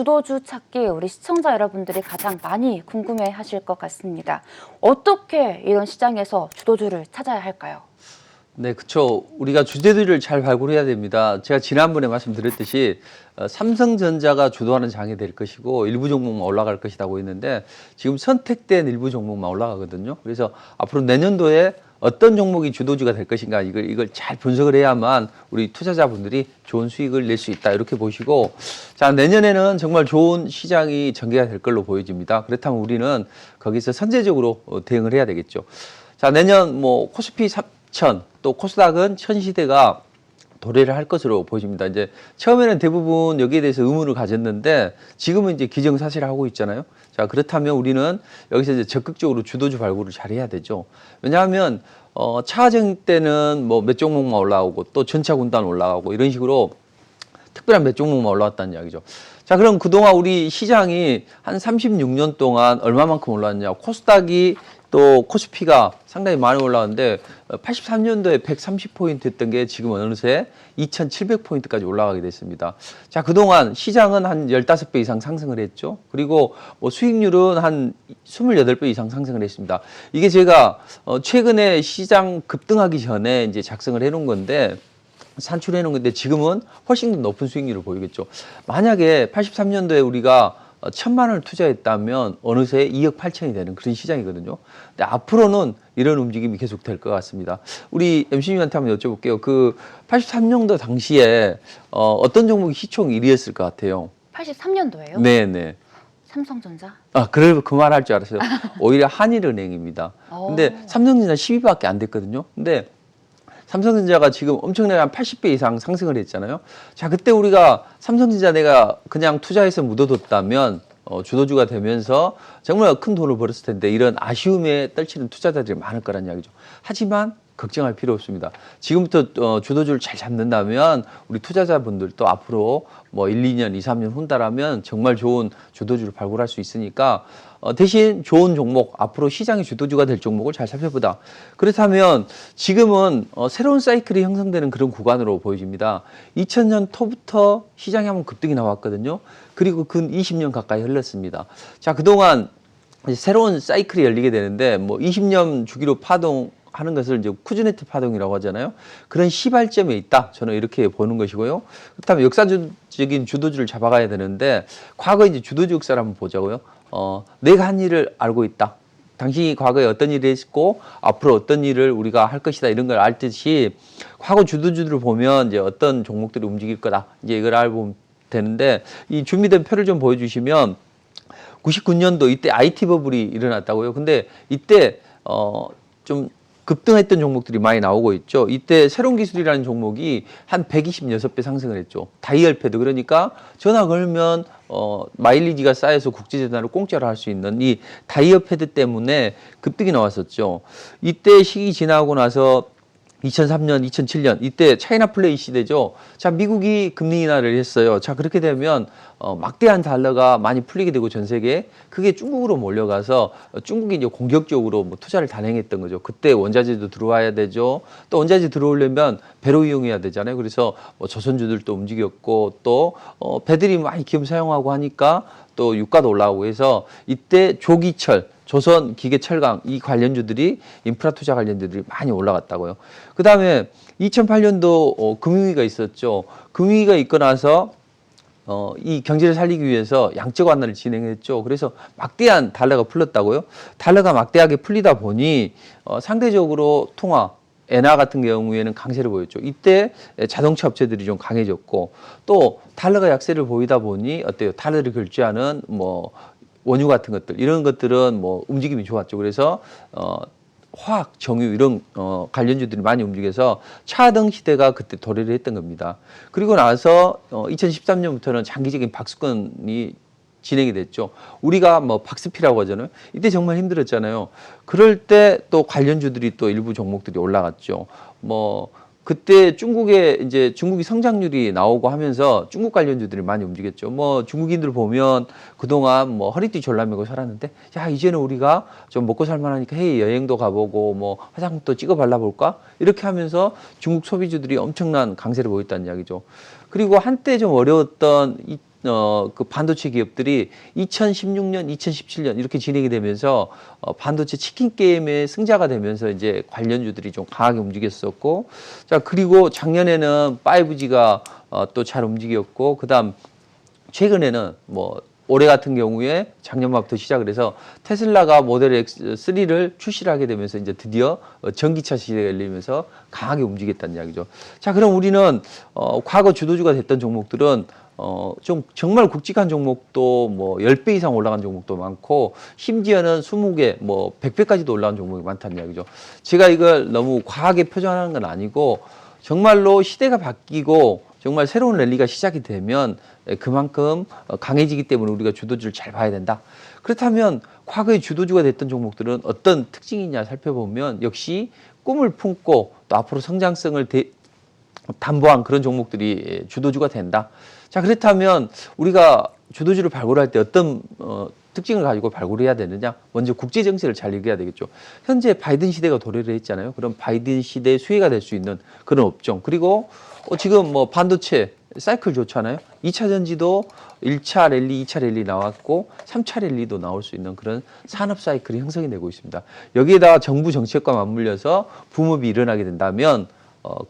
주도주 찾기 우리 시청자 여러분들이 가장 많이 궁금해 하실 것 같습니다. 어떻게 이런 시장에서 주도주를 찾아야 할까요? 네, 그렇죠. 우리가 주제들을 잘 발굴해야 됩니다. 제가 지난번에 말씀드렸듯이 삼성전자가 주도하는 장이 될 것이고 일부 종목만 올라갈 것이라고 했는데 지금 선택된 일부 종목만 올라가거든요. 그래서 앞으로 내년도에 어떤 종목이 주도주가 될 것인가 이걸 잘 분석을 해야만 우리 투자자분들이 좋은 수익을 낼 수 있다 이렇게 보시고, 자, 내년에는 정말 좋은 시장이 전개가 될 걸로 보여집니다. 그렇다면 우리는 거기서 선제적으로 대응을 해야 되겠죠. 자, 내년 뭐 코스피 3000 또 코스닥은 1000시대가 도래를 할 것으로 보여집니다. 이제 처음에는 대부분 여기에 대해서 의문을 가졌는데 지금은 이제 기정사실화하고 있잖아요. 자, 그렇다면 우리는 여기서 이제 적극적으로 주도주 발굴을 잘 해야 되죠. 왜냐하면 차증 때는 뭐 몇 종목만 올라오고 또 전차 군단 올라가고 이런 식으로 특별한 몇 종목만 올라왔다는 이야기죠. 자, 그럼 그동안 우리 시장이 한 36년 동안 얼마만큼 올랐냐? 코스닥이 또 코스피가 상당히 많이 올라왔는데 83년도에 130포인트 했던 게 지금 어느새 2700포인트까지 올라가게 됐습니다. 자, 그동안 시장은 한 15배 이상 상승을 했죠. 그리고 뭐 수익률은 한 28배 이상 상승을 했습니다. 이게 제가 최근에 시장 급등하기 전에 이제 작성을 해 놓은 건데 산출해 놓은 건데 지금은 훨씬 더 높은 수익률을 보이겠죠. 만약에 83년도에 우리가 1000만 원을 투자했다면 어느새 2억 8천이 되는 그런 시장이거든요. 근데 앞으로는 이런 움직임이 계속 될 것 같습니다. 우리 MC님한테 한번 여쭤볼게요. 그 83년도 당시에 어떤 종목이 시총 1위였을 것 같아요? 83년도에요? 네네. 삼성전자? 아, 그래 그 말 할 줄 알았어요. 오히려 한일은행입니다. 근데 삼성전자 10위밖에 안 됐거든요. 근데 삼성전자가 지금 엄청나게 한 80배 이상 상승을 했잖아요. 자, 그때 우리가 삼성전자 내가 그냥 투자해서 묻어뒀다면 주도주가 되면서 정말 큰 돈을 벌었을 텐데 이런 아쉬움에 떨치는 투자자들이 많을 거란 이야기죠. 하지만 걱정할 필요 없습니다. 지금부터 주도주를 잘 잡는다면 우리 투자자분들도 앞으로 뭐 1, 2년, 2, 3년 훈다라면 정말 좋은 주도주를 발굴할 수 있으니까 대신 좋은 종목, 앞으로 시장의 주도주가 될 종목을 잘 살펴보다. 그렇다면 지금은 새로운 사이클이 형성되는 그런 구간으로 보여집니다. 2000년 초부터 시장에 한번 급등이 나왔거든요. 그리고 근 20년 가까이 흘렀습니다. 자, 그동안 새로운 사이클이 열리게 되는데 뭐 20년 주기로 파동하는 것을 이제 쿠즈네트 파동이라고 하잖아요. 그런 시발점에 있다. 저는 이렇게 보는 것이고요. 그렇다면 역사적인 주도주를 잡아가야 되는데 과거 이제 주도주 역사를 한번 보자고요. 내가 한 일을 알고 있다. 당신이 과거에 어떤 일을 했고 앞으로 어떤 일을 우리가 할 것이다 이런 걸 알듯이 과거 주도주들을 보면 이제 어떤 종목들이 움직일 거다. 이제 이걸 알고 되는데 이 준비된 표를 좀 보여주시면 99년도 이때 IT 버블이 일어났다고요. 근데 이때 좀 급등했던 종목들이 많이 나오고 있죠. 이때 새로운 기술이라는 종목이 한 126배 상승을 했죠. 다이얼 패드, 그러니까 전화 걸면 마일리지가 쌓여서 국제전화를 공짜로 할 수 있는 이 다이얼 패드 때문에 급등이 나왔었죠. 이때 시기 지나고 나서 2003년, 2007년 이때 차이나 플레이 시대죠. 자, 미국이 금리 인하를 했어요. 자, 그렇게 되면 막대한 달러가 많이 풀리게 되고 전 세계에 그게 중국으로 몰려가서 중국이 이제 공격적으로 뭐 투자를 단행했던 거죠. 그때 원자재도 들어와야 되죠. 또 원자재 들어오려면 배로 이용해야 되잖아요. 그래서 뭐 조선주들도 움직였고 또 배들이 많이 기름 사용하고 하니까 또 유가도 올라오고 해서 이때 조기철 조선 기계철강 이 관련주들이 인프라 투자 관련주들이 많이 올라갔다고요. 그 다음에 2008년도 금융위기가 있었죠. 금융위기가 있고 나서 이 경제를 살리기 위해서 양적 완화를 진행했죠. 그래서 막대한 달러가 풀렸다고요. 달러가 막대하게 풀리다 보니 상대적으로 통화 엔화 같은 경우에는 강세를 보였죠. 이때 자동차 업체들이 좀 강해졌고 또 달러가 약세를 보이다 보니 어때요? 달러를 결제하는 뭐 원유 같은 것들 이런 것들은 뭐 움직임이 좋았죠. 그래서 화학, 정유 이런 관련주들이 많이 움직여서 차등 시대가 그때 도래를 했던 겁니다. 그리고 나서 2013년부터는 장기적인 박스권이 진행이 됐죠. 우리가 뭐 박스피라고 하잖아요. 이때 정말 힘들었잖아요. 그럴 때 또 관련주들이 또 일부 종목들이 올라갔죠. 뭐 그때 중국이 성장률이 나오고 하면서 중국 관련주들이 많이 움직였죠. 뭐 중국인들 보면 그동안 뭐 허리띠 졸라매고 살았는데 야, 이제는 우리가 좀 먹고 살만하니까 해외 여행도 가보고 뭐 화장도 찍어 발라볼까? 이렇게 하면서 중국 소비주들이 엄청난 강세를 보였다는 이야기죠. 그리고 한때 좀 어려웠던 그 반도체 기업들이 2016년, 2017년 이렇게 진행이 되면서 반도체 치킨 게임의 승자가 되면서 이제 관련주들이 좀 강하게 움직였었고, 자, 그리고 작년에는 5G가 또 잘 움직였고, 그다음 최근에는 뭐 올해 같은 경우에 작년 말부터 시작을 해서 테슬라가 모델 X3를 출시를 하게 되면서 이제 드디어 전기차 시대가 열리면서 강하게 움직였다는 이야기죠. 자, 그럼 우리는 과거 주도주가 됐던 종목들은 좀 정말 굵직한 종목도 뭐 10배 이상 올라간 종목도 많고, 심지어는 20개, 뭐 100배까지도 올라간 종목이 많다는 이야기죠. 제가 이걸 너무 과하게 표현하는 건 아니고, 정말로 시대가 바뀌고 정말 새로운 랠리가 시작이 되면 그만큼 강해지기 때문에 우리가 주도주를 잘 봐야 된다. 그렇다면 과거에 주도주가 됐던 종목들은 어떤 특징이냐 살펴보면 역시 꿈을 품고 또 앞으로 성장성을 담보한 그런 종목들이 주도주가 된다. 자, 그렇다면 우리가 주도주를 발굴할 때 어떤 특징을 가지고 발굴해야 되느냐? 먼저 국제 정세를 잘 얘기해야 되겠죠. 현재 바이든 시대가 도래를 했잖아요. 그럼 바이든 시대의 수혜가 될 수 있는 그런 업종. 그리고 지금 뭐 반도체 사이클 좋잖아요. 2차 전지도 1차 랠리, 2차 랠리 나왔고 3차 랠리도 나올 수 있는 그런 산업 사이클이 형성이 되고 있습니다. 여기에다가 정부 정책과 맞물려서 붐업이 일어나게 된다면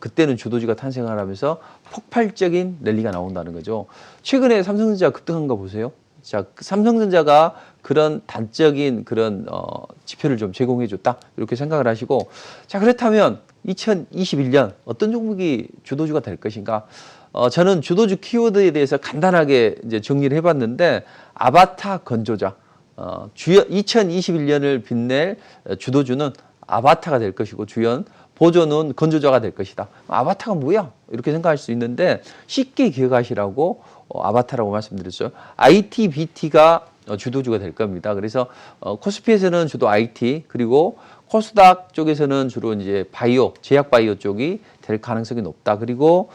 그때는 주도주가 탄생을 하면서 폭발적인 랠리가 나온다는 거죠. 최근에 삼성전자 급등한 거 보세요. 자, 삼성전자가 그런 단적인 그런 지표를 좀 제공해 줬다. 이렇게 생각을 하시고, 자, 그렇다면 2021년 어떤 종목이 주도주가 될 것인가? 저는 주도주 키워드에 대해서 간단하게 이제 정리를 해봤는데, 아바타 건조자, 2021년을 빛낼 주도주는 아바타가 될 것이고, 주연 보조는 건조자가 될 것이다. 아바타가 뭐야? 이렇게 생각할 수 있는데 쉽게 기억하시라고 아바타라고 말씀드렸어요. IT, BT가 주도주가 될 겁니다. 그래서 코스피에서는 주로 IT, 그리고 코스닥 쪽에서는 주로 이제 바이오, 제약 바이오 쪽이 될 가능성이 높다. 그리고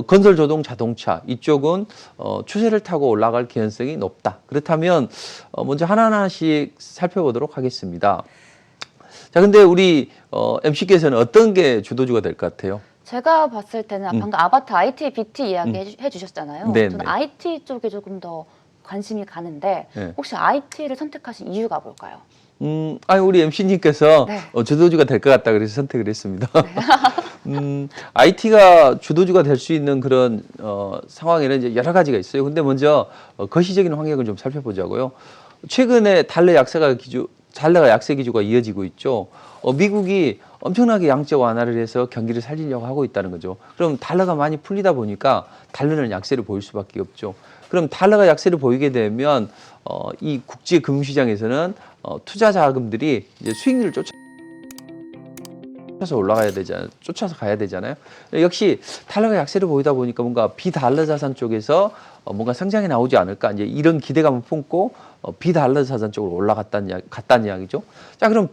건설, 조종, 자동차 이쪽은 추세를 타고 올라갈 개연성이 높다. 그렇다면 먼저 하나하나씩 살펴보도록 하겠습니다. 자, 근데 우리 MC께서는 어떤 게 주도주가 될 것 같아요? 제가 봤을 때는 방금 아바타 IT, BT 이야기 해주셨잖아요. 네, 저는 네. IT 쪽에 조금 더 관심이 가는데 네. 혹시 IT를 선택하신 이유가 뭘까요? 아니, 우리 MC님께서 네. 주도주가 될 것 같다 그래서 선택을 했습니다. IT가 주도주가 될 수 있는 그런 상황에는 이제 여러 가지가 있어요. 근데 먼저 거시적인 환경을 좀 살펴보자고요. 최근에 달러 약세 기조가 이어지고 있죠. 미국이 엄청나게 양적 완화를 해서 경기를 살리려고 하고 있다는 거죠. 그럼 달러가 많이 풀리다 보니까 달러는 약세를 보일 수밖에 없죠. 그럼 달러가 약세를 보이게 되면 이 국제 금융시장에서는 투자 자금들이 이제 수익률을 쫓아서 가야 되잖아요. 역시 달러가 약세를 보이다 보니까 뭔가 비달러 자산 쪽에서 뭔가 성장이 나오지 않을까, 이제 이런 기대감을 품고 비달러 자산 쪽으로 갔다는 이야기죠. 자, 그럼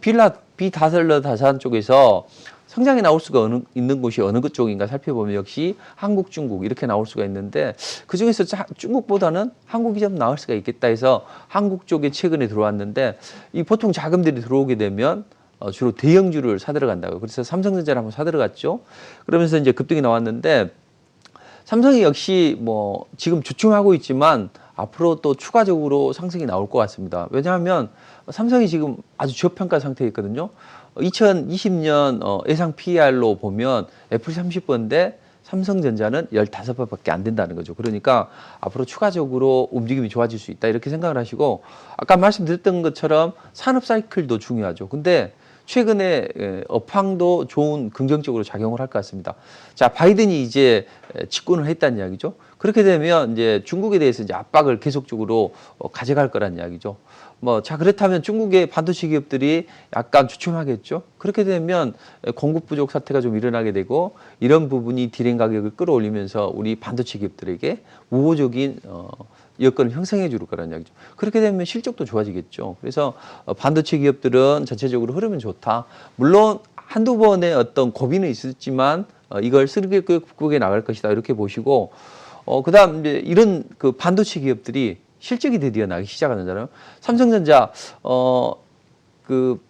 비달러 자산 쪽에서 성장이 나올 수가 있는 곳이 어느 쪽인가 살펴보면 역시 한국, 중국 이렇게 나올 수가 있는데, 그중에서 중국보다는 한국이 좀 나을 수가 있겠다 해서 한국 쪽에 최근에 들어왔는데, 이 보통 자금들이 들어오게 되면 주로 대형주를 사들어 간다고. 그래서 삼성전자를 한번 사들어 갔죠. 그러면서 이제 급등이 나왔는데, 삼성이 역시 뭐 지금 주춤하고 있지만 앞으로 또 추가적으로 상승이 나올 것 같습니다. 왜냐하면 삼성이 지금 아주 저평가 상태에 있거든요. 2020년 예상 PER로 보면 애플이 30번인데 삼성전자는 15번밖에 안 된다는 거죠. 그러니까 앞으로 추가적으로 움직임이 좋아질 수 있다 이렇게 생각을 하시고, 아까 말씀드렸던 것처럼 산업 사이클도 중요하죠. 근데 최근에 업황도 좋은 긍정적으로 작용을 할 것 같습니다. 자, 바이든이 이제 집권을 했다는 이야기죠. 그렇게 되면 이제 중국에 대해서 이제 압박을 계속적으로 가져갈 거란 이야기죠. 자, 그렇다면 중국의 반도체 기업들이 약간 주춤하겠죠. 그렇게 되면 공급 부족 사태가 좀 일어나게 되고, 이런 부분이 디램 가격을 끌어올리면서 우리 반도체 기업들에게 우호적인 여건을 형성해 줄 거라는 이야기죠. 그렇게 되면 실적도 좋아지겠죠. 그래서 반도체 기업들은 전체적으로 흐름은 좋다. 물론 한두 번의 어떤 고비는 있었지만 이걸 슬기롭게 극복해 나갈 것이다. 이렇게 보시고, 그다음 이제 이런 그 반도체 기업들이 실적이 드디어 나기 시작하잖아요. 삼성전자 그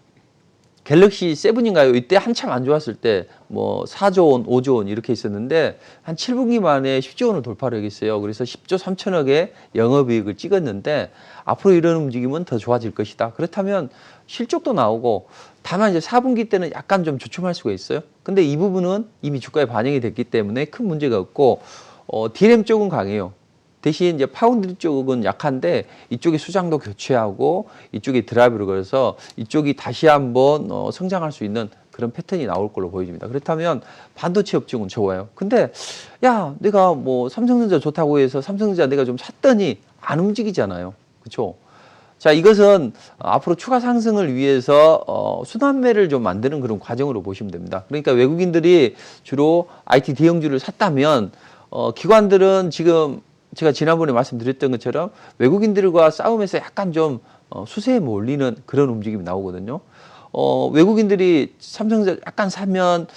갤럭시 7인가요? 이때 한참 안 좋았을 때 뭐 4조 원, 5조 원 이렇게 있었는데 한 7분기 만에 10조 원을 돌파를 했어요. 그래서 10조 3천억의 영업이익을 찍었는데 앞으로 이런 움직임은 더 좋아질 것이다. 그렇다면 실적도 나오고 다만 이제 4분기 때는 약간 좀 주춤할 수가 있어요. 근데 이 부분은 이미 주가에 반영이 됐기 때문에 큰 문제가 없고 DRAM 쪽은 강해요. 대신 이제 파운드리 쪽은 약한데 이쪽에 수장도 교체하고 이쪽에 드라이브를 걸어서 이쪽이 다시 한번 성장할 수 있는 그런 패턴이 나올 걸로 보여집니다. 그렇다면 반도체 업종은 좋아요. 근데 야, 내가 뭐 삼성전자 좋다고 해서 삼성전자 내가 좀 샀더니 안 움직이잖아요. 그렇죠? 자, 이것은 앞으로 추가 상승을 위해서 순환매를 좀 만드는 그런 과정으로 보시면 됩니다. 그러니까 외국인들이 주로 IT 대형주를 샀다면 기관들은 지금 제가 지난번에 말씀드렸던 것처럼 외국인들과 싸움에서 약간 좀 수세에 몰리는 그런 움직임이 나오거든요. 외국인들이 삼성전자 약간 사면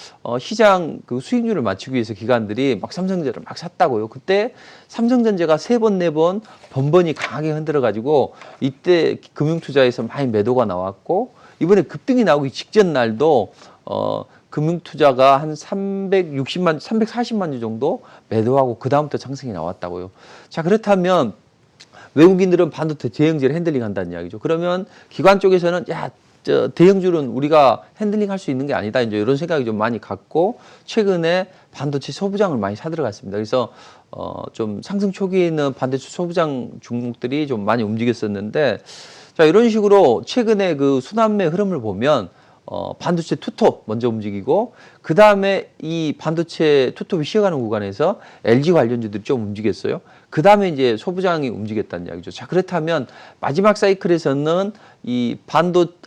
시장 그 수익률을 맞추기 위해서 기관들이 막 삼성전자를 막 샀다고요. 그때 삼성전자가 3번, 4번 번번이 강하게 흔들어 가지고 이때 금융투자에서 많이 매도가 나왔고 이번에 급등이 나오기 직전 날도 금융투자가 한 360만, 340만 주 정도 매도하고 그다음부터 상승이 나왔다고요. 자, 그렇다면 외국인들은 반도체 대형주를 핸들링 한다는 이야기죠. 그러면 기관 쪽에서는 야, 저 대형주는 우리가 핸들링 할 수 있는 게 아니다. 이제 이런 생각이 좀 많이 갖고 최근에 반도체 소부장을 많이 사들어갔습니다. 그래서 좀 상승 초기에 있는 반도체 소부장 종목들이 좀 많이 움직였었는데 자, 이런 식으로 최근에 그 순환매 흐름을 보면 반도체 투톱 먼저 움직이고 그 다음에 이 반도체 투톱이 쉬어가는 구간에서 LG 관련주들이 좀 움직였어요. 그 다음에 이제 소부장이 움직였다는 이야기죠. 자, 그렇다면 마지막 사이클에서는 이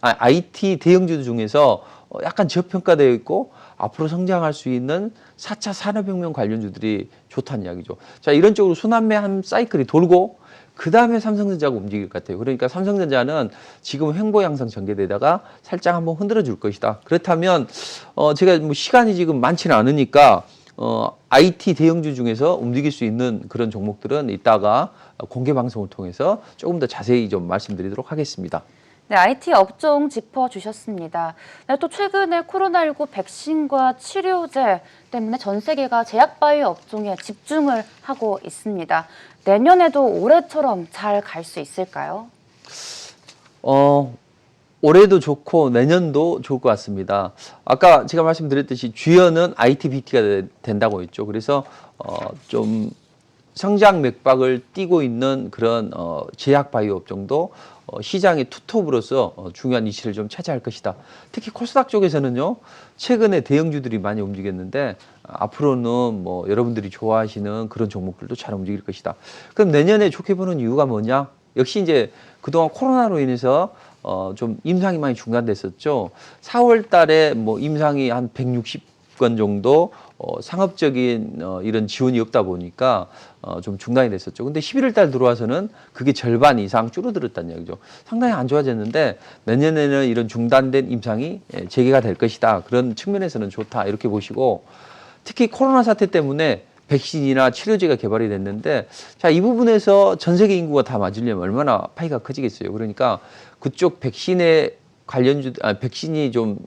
IT 대형주 중에서 약간 저평가되어 있고 앞으로 성장할 수 있는 4차 산업혁명 관련주들이 좋다는 이야기죠. 자, 이런 쪽으로 순환매 한 사이클이 돌고 그 다음에 삼성전자가 움직일 것 같아요. 그러니까 삼성전자는 지금 횡보 양상 전개되다가 살짝 한번 흔들어 줄 것이다. 그렇다면 제가 뭐 시간이 지금 많지는 않으니까 IT 대형주 중에서 움직일 수 있는 그런 종목들은 이따가 공개 방송을 통해서 조금 더 자세히 좀 말씀드리도록 하겠습니다. 네, IT 업종 짚어주셨습니다. 네, 또 최근에 코로나19 백신과 치료제 때문에 전 세계가 제약바이오 업종에 집중을 하고 있습니다. 내년에도 올해처럼 잘 갈 수 있을까요? 올해도 좋고 내년도 좋을 것 같습니다. 아까 제가 말씀드렸듯이 주연은 IT, BT가 된다고 했죠. 그래서 좀 성장 맥박을 띠고 있는 그런 제약 바이오 업종도 시장의 투톱으로서 중요한 이치를 좀 차지할 것이다. 특히 코스닥 쪽에서는요, 최근에 대형주들이 많이 움직였는데 앞으로는 뭐 여러분들이 좋아하시는 그런 종목들도 잘 움직일 것이다. 그럼 내년에 좋게 보는 이유가 뭐냐? 역시 이제 그동안 코로나로 인해서 좀 임상이 많이 중단됐었죠. 4월 달에 뭐 임상이 한 160건 정도 상업적인 이런 지원이 없다 보니까 좀 중단이 됐었죠. 근데 11월 달 들어와서는 그게 절반 이상 줄어들었다는 얘기죠. 상당히 안 좋아졌는데 내년에는 이런 중단된 임상이 재개가 될 것이다. 그런 측면에서는 좋다. 이렇게 보시고 특히 코로나 사태 때문에 백신이나 치료제가 개발이 됐는데 자, 이 부분에서 전 세계 인구가 다 맞으려면 얼마나 파이가 커지겠어요. 그러니까 그쪽 백신에 백신이 좀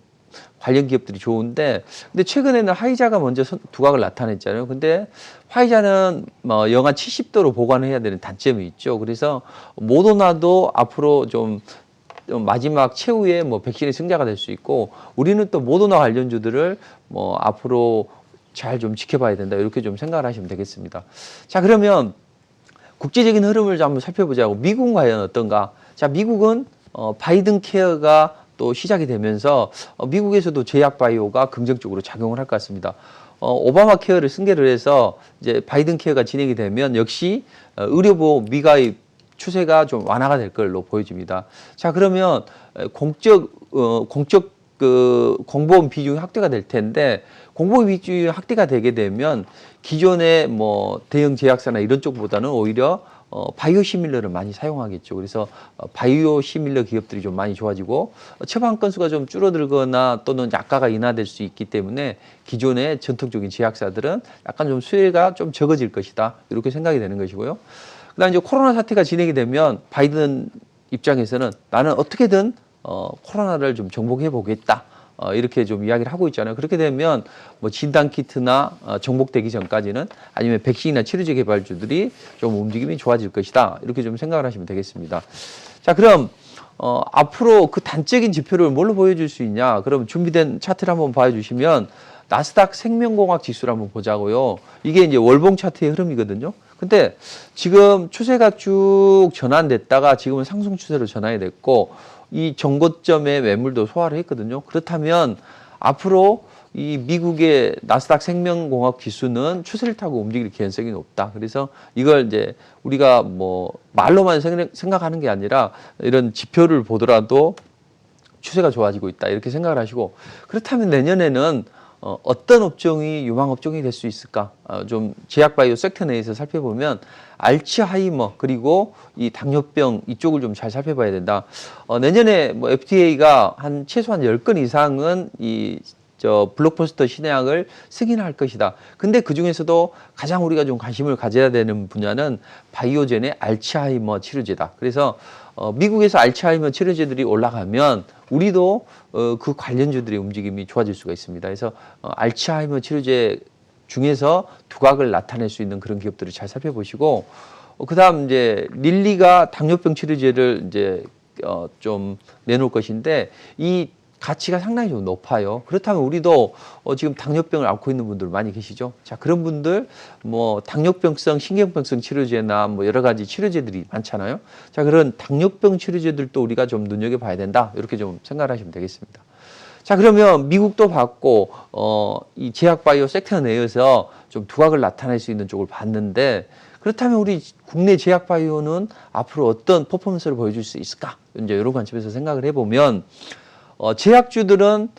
관련 기업들이 좋은데 근데 최근에는 화이자가 먼저 두각을 나타냈잖아요. 근데 화이자는 영하 70도로 보관해야 되는 단점이 있죠. 그래서 모더나도 앞으로 좀 마지막 최후의 뭐 백신의 승자가 될 수 있고 우리는 또 모더나 관련주들을 뭐 앞으로 잘 좀 지켜봐야 된다. 이렇게 좀 생각을 하시면 되겠습니다. 자, 그러면 국제적인 흐름을 좀 한번 살펴보자고. 미국은 과연 어떤가? 자, 미국은 바이든 케어가 또 시작이 되면서 미국에서도 제약 바이오가 긍정적으로 작용을 할 것 같습니다. 오바마 케어를 승계를 해서 이제 바이든 케어가 진행이 되면 역시 의료보험 미가입 추세가 좀 완화가 될 걸로 보여집니다. 자, 그러면 공적 그 공보험 비중이 확대가 될 텐데 공보험 비중이 확대가 되게 되면 기존의 뭐 대형 제약사나 이런 쪽보다는 오히려 바이오 시밀러를 많이 사용하겠죠. 그래서 바이오 시밀러 기업들이 좀 많이 좋아지고 처방 건수가 좀 줄어들거나 또는 약가가 인하될 수 있기 때문에 기존의 전통적인 제약사들은 약간 좀 수혜가 좀 적어질 것이다. 이렇게 생각이 되는 것이고요. 그다음에 이제 코로나 사태가 진행이 되면 바이든 입장에서는 나는 어떻게든 코로나를 좀 정복해 보겠다. 이렇게 좀 이야기를 하고 있잖아요. 그렇게 되면 뭐 진단 키트나 정복되기 전까지는 아니면 백신이나 치료제 개발주들이 좀 움직임이 좋아질 것이다. 이렇게 좀 생각을 하시면 되겠습니다. 자, 그럼 앞으로 그 단적인 지표를 뭘로 보여줄 수 있냐? 그럼 준비된 차트를 한번 봐주시면 나스닥 생명공학 지수를 한번 보자고요. 이게 이제 월봉 차트의 흐름이거든요. 근데 지금 추세가 쭉 전환됐다가 지금은 상승 추세로 전환이 됐고 이 정고점의 매물도 소화를 했거든요. 그렇다면 앞으로 이 미국의 나스닥 생명공학 지수는 추세를 타고 움직일 개연성이 높다. 그래서 이걸 이제 우리가 뭐 말로만 생각하는 게 아니라 이런 지표를 보더라도 추세가 좋아지고 있다. 이렇게 생각을 하시고 그렇다면 내년에는 어떤 업종이 유망 업종이 될 수 있을까? 좀 제약바이오 섹터 내에서 살펴보면 알츠하이머 그리고 이 당뇨병 이쪽을 좀 잘 살펴봐야 된다. 내년에 뭐 FDA가 한 최소한 10건 이상은 블록버스터 신약을 승인할 것이다. 근데 그 중에서도 가장 우리가 좀 관심을 가져야 되는 분야는 바이오젠의 알츠하이머 치료제다. 그래서 미국에서 알츠하이머 치료제들이 올라가면 우리도 그 관련주들의 움직임이 좋아질 수가 있습니다. 그래서 알츠하이머 치료제 중에서 두각을 나타낼 수 있는 그런 기업들을 잘 살펴보시고 그다음 이제 릴리가 당뇨병 치료제를 이제 좀 내놓을 것인데 이 가치가 상당히 좀 높아요. 그렇다면 우리도 지금 당뇨병을 앓고 있는 분들 많이 계시죠? 자, 그런 분들 뭐 당뇨병성, 신경병성 치료제나 뭐 여러 가지 치료제들이 많잖아요. 자, 그런 당뇨병 치료제들도 우리가 좀 눈여겨봐야 된다. 이렇게 좀 생각을 하시면 되겠습니다. 자, 그러면 미국도 봤고 이 제약바이오 섹터 내에서 좀 두각을 나타낼 수 있는 쪽을 봤는데 그렇다면 우리 국내 제약바이오는 앞으로 어떤 퍼포먼스를 보여줄 수 있을까? 이제 이런 관점에서 생각을 해보면 제약주들은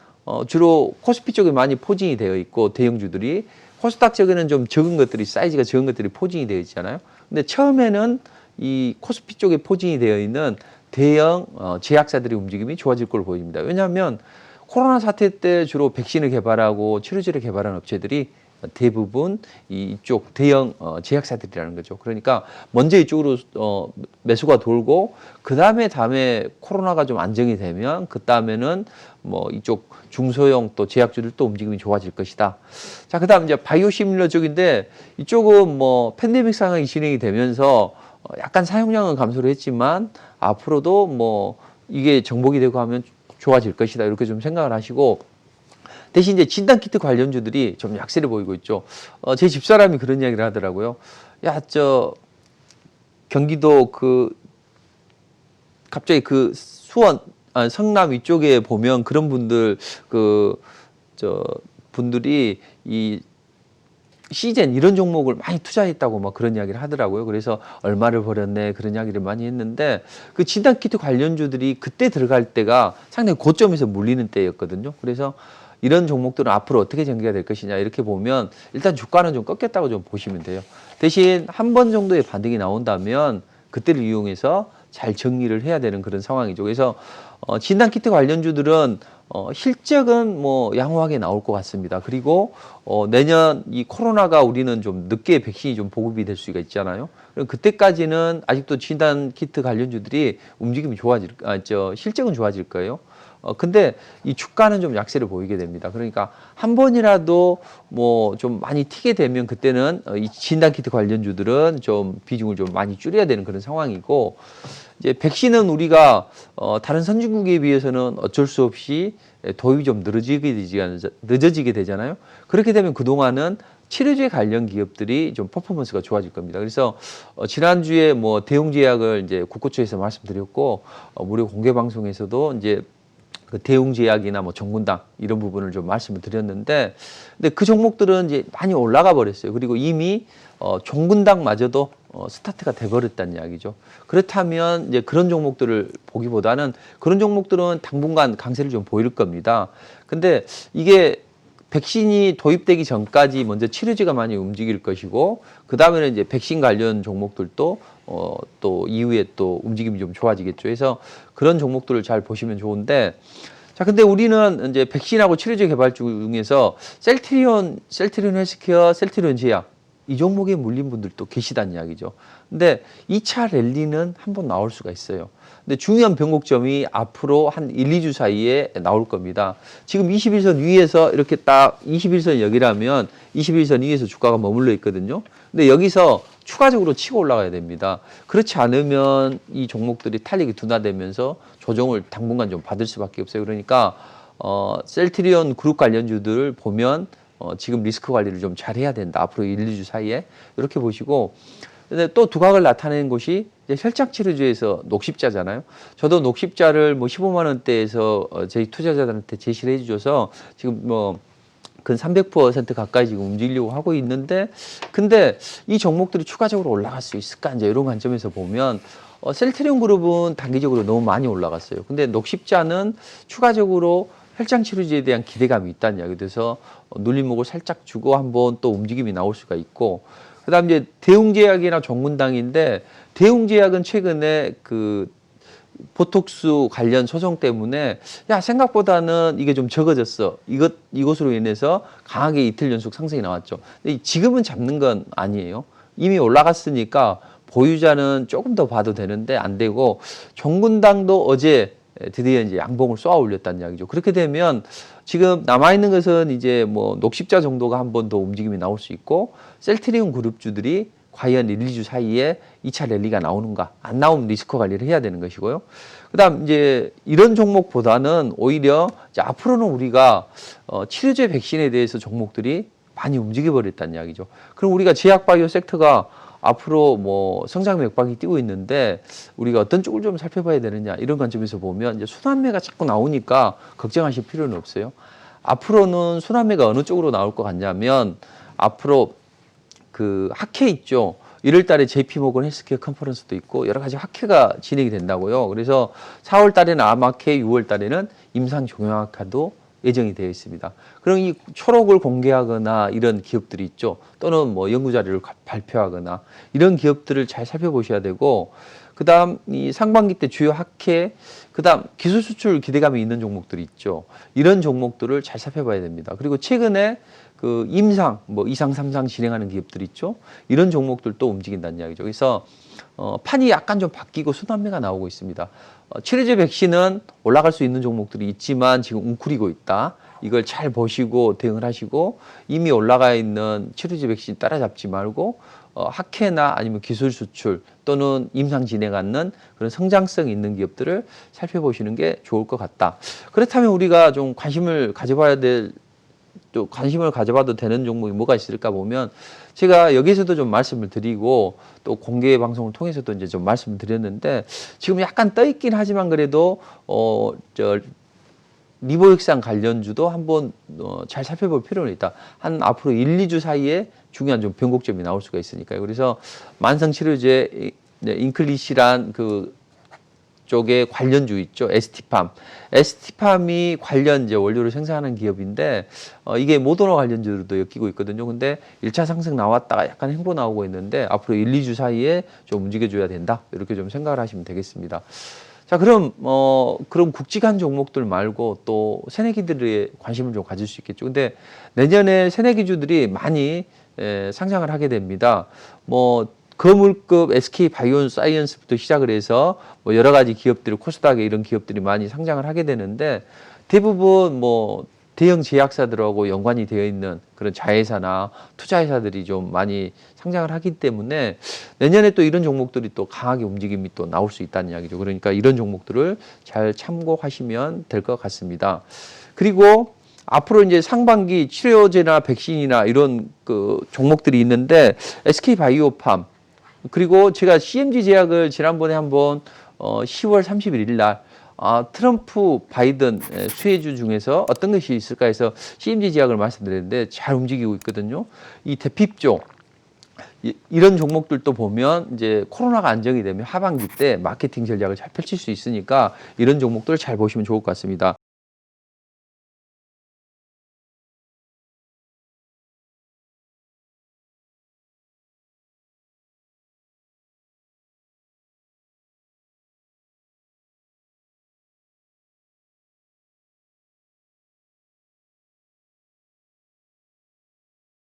주로 코스피 쪽에 많이 포진이 되어 있고 대형주들이 코스닥 쪽에는 좀 적은 것들이 사이즈가 적은 것들이 포진이 되어 있잖아요. 근데 처음에는 이 코스피 쪽에 포진이 되어 있는 대형 제약사들의 움직임이 좋아질 걸로 보입니다. 왜냐하면 코로나 사태 때 주로 백신을 개발하고 치료제를 개발한 업체들이 대부분 이쪽 대형 제약사들이라는 거죠. 그러니까 먼저 이쪽으로 매수가 돌고 다음에 코로나가 좀 안정이 되면 그 다음에는 뭐 이쪽 중소형 또 제약주들 또 움직임이 좋아질 것이다. 자, 그다음 이제 바이오시밀러 쪽인데 이쪽은 뭐 팬데믹 상황이 진행이 되면서 약간 사용량은 감소를 했지만 앞으로도 뭐 이게 정복이 되고 하면 좋아질 것이다. 이렇게 좀 생각을 하시고 대신 이제 진단키트 관련주들이 좀 약세를 보이고 있죠. 제 집사람이 그런 이야기를 하더라고요. 야, 경기도 갑자기 수원, 성남 이쪽에 보면 그런 분들, 분들이 이 시젠 이런 종목을 많이 투자했다고 막 그런 이야기를 하더라고요. 그래서 얼마를 벌였네 그런 이야기를 많이 했는데 그 진단키트 관련주들이 그때 들어갈 때가 상당히 고점에서 물리는 때였거든요. 그래서 이런 종목들은 앞으로 어떻게 전개가 될 것이냐 이렇게 보면 일단 주가는 좀 꺾였다고 좀 보시면 돼요. 대신 한 번 정도의 반등이 나온다면 그때를 이용해서 잘 정리를 해야 되는 그런 상황이죠. 그래서 진단키트 관련주들은 실적은 뭐 양호하게 나올 것 같습니다. 그리고 내년 이 코로나가 우리는 좀 늦게 백신이 좀 보급이 될 수가 있잖아요. 그럼 그때까지는 아직도 진단키트 관련주들이 움직임이 실적은 좋아질 거예요. 근데 이 주가는 좀 약세를 보이게 됩니다. 그러니까 한 번이라도 뭐 좀 많이 튀게 되면 그때는 이 진단키트 관련주들은 좀 비중을 좀 많이 줄여야 되는 그런 상황이고 이제 백신은 우리가 다른 선진국에 비해서는 어쩔 수 없이 도입이 좀 늦어지게 되잖아요. 그렇게 되면 그동안은 치료제 관련 기업들이 좀 퍼포먼스가 좋아질 겁니다. 그래서 지난주에 뭐 대웅제약을 이제 국고처에서 말씀드렸고 무료 공개 방송에서도 이제 그 대웅제약이나 뭐 정군당 이런 부분을 좀 말씀을 드렸는데, 근데 그 종목들은 이제 많이 올라가 버렸어요. 그리고 이미 정군당마저도 스타트가 돼버렸다는 이야기죠. 그렇다면 이제 그런 종목들을 보기보다는 그런 종목들은 당분간 강세를 좀 보일 겁니다. 근데 이게 백신이 도입되기 전까지 먼저 치료제가 많이 움직일 것이고 그 다음에는 이제 백신 관련 종목들도 또 이후에 또 움직임이 좀 좋아지겠죠. 그래서 그런 종목들을 잘 보시면 좋은데, 자, 근데 우리는 이제 백신하고 치료제 개발 중에서 셀트리온 헬스케어, 셀트리온 제약 이 종목에 물린 분들도 계시다는 이야기죠. 근데 2차 랠리는 한번 나올 수가 있어요. 근데 중요한 변곡점이 앞으로 한 1, 2주 사이에 나올 겁니다. 지금 21선 위에서 이렇게 딱 21선 여기라면 21선 위에서 주가가 머물러 있거든요. 근데 여기서 추가적으로 치고 올라가야 됩니다. 그렇지 않으면 이 종목들이 탄력이 둔화되면서 조정을 당분간 좀 받을 수밖에 없어요. 그러니까 셀트리온 그룹 관련주들을 보면 지금 리스크 관리를 좀 잘해야 된다. 앞으로 1, 2주 사이에 이렇게 보시고, 근데 또 두각을 나타내는 곳이 이제 혈착치료제에서 녹십자잖아요. 저도 녹십자를 뭐 15만 원대에서 저희 투자자들한테 제시를 해주셔서 지금 뭐 근 300% 가까이 지금 움직이려고 하고 있는데, 근데 이 종목들이 추가적으로 올라갈 수 있을까? 이제 이런 관점에서 보면 셀트리온 그룹은 단기적으로 너무 많이 올라갔어요. 근데 녹십자는 추가적으로 혈장 치료제에 대한 기대감이 있다는 이야기 돼서 눌림목을 살짝 주고 한번 또 움직임이 나올 수가 있고, 그다음 이제 대웅제약이나 종근당인데, 대웅제약은 최근에 그 보톡스 관련 소송 때문에 야 생각보다는 이게 좀 적어졌어. 이것으로 인해서 강하게 이틀 연속 상승이 나왔죠. 근데 지금은 잡는 건 아니에요. 이미 올라갔으니까 보유자는 조금 더 봐도 되는데 안 되고, 종근당도 어제 드디어 이제 양봉을 쏘아 올렸다는 이야기죠. 그렇게 되면 지금 남아있는 것은 이제 뭐 녹십자 정도가 한 번 더 움직임이 나올 수 있고, 셀트리온 그룹주들이 과연 1, 2주 사이에 2차 랠리가 나오는가, 안 나오면 리스크 관리를 해야 되는 것이고요. 그다음 이제 이런 종목보다는 오히려 이제 앞으로는 우리가 치료제 백신에 대해서 종목들이 많이 움직여 버렸다는 이야기죠. 그럼 우리가 제약바이오 섹터가 앞으로 뭐 성장 맥박이 뛰고 있는데 우리가 어떤 쪽을 좀 살펴봐야 되느냐, 이런 관점에서 보면 이제 순환매가 자꾸 나오니까 걱정하실 필요는 없어요. 앞으로는 순환매가 어느 쪽으로 나올 것 같냐면, 앞으로 그 학회 있죠. 1월 달에 JP모건 헬스케어 컨퍼런스도 있고 여러 가지 학회가 진행이 된다고요. 그래서 4월 달에는 암학회, 6월 달에는 임상종양학회도 예정이 되어 있습니다. 그럼 이 초록을 공개하거나 이런 기업들이 있죠. 또는 뭐 연구 자료를 발표하거나 이런 기업들을 잘 살펴보셔야 되고, 그다음 이 상반기 때 주요 학회, 그다음 기술 수출 기대감이 있는 종목들이 있죠. 이런 종목들을 잘 살펴봐야 됩니다. 그리고 최근에 그 임상, 뭐 2상, 3상 진행하는 기업들 있죠. 이런 종목들도 움직인다는 이야기죠. 그래서 판이 약간 좀 바뀌고 순환매가 나오고 있습니다. 치료제 백신은 올라갈 수 있는 종목들이 있지만 지금 웅크리고 있다. 이걸 잘 보시고 대응을 하시고, 이미 올라가 있는 치료제 백신 따라잡지 말고 학회나 아니면 기술 수출 또는 임상 진행하는 그런 성장성 있는 기업들을 살펴보시는 게 좋을 것 같다. 그렇다면 우리가 좀 관심을 가져봐도 되는 종목이 뭐가 있을까 보면, 제가 여기서도 좀 말씀을 드리고 또 공개 방송을 통해서도 이제 좀 말씀을 드렸는데, 지금 약간 떠 있긴 하지만 그래도 리보익상 관련주도 한번 잘 살펴볼 필요는 있다. 한 앞으로 1, 2주 사이에 중요한 좀 변곡점이 나올 수가 있으니까요. 그래서 만성치료제 인클리시란 그 쪽에 관련주 있죠. ST팜이 관련 이제 원료를 생산하는 기업인데 이게 모더나 관련주로도 엮이고 있거든요. 근데 1차 상승 나왔다가 약간 횡보 나오고 있는데 앞으로 1, 2주 사이에 좀 움직여줘야 된다. 이렇게 좀 생각을 하시면 되겠습니다. 자, 그럼 그럼 굵직한 종목들 말고 또 새내기들의 관심을 좀 가질 수 있겠죠. 근데 내년에 새내기주들이 많이 상장을 하게 됩니다. 뭐 거물급 SK 바이오 사이언스부터 시작을 해서 뭐 여러 가지 기업들이, 코스닥에 이런 기업들이 많이 상장을 하게 되는데, 대부분 뭐 대형 제약사들하고 연관이 되어 있는 그런 자회사나 투자회사들이 좀 많이 상장을 하기 때문에 내년에 또 이런 종목들이 또 강하게 움직임이 또 나올 수 있다는 이야기죠. 그러니까 이런 종목들을 잘 참고하시면 될 것 같습니다. 그리고 앞으로 이제 상반기 치료제나 백신이나 이런 그 종목들이 있는데, SK 바이오팜, 그리고 제가 CMG 제약을 지난번에 한번 10월 31일 날 트럼프 바이든 수혜주 중에서 어떤 것이 있을까 해서 CMG 제약을 말씀드렸는데 잘 움직이고 있거든요. 이 대핍종, 이런 종목들도 보면 이제 코로나가 안정이 되면 하반기 때 마케팅 전략을 잘 펼칠 수 있으니까 이런 종목들 잘 보시면 좋을 것 같습니다.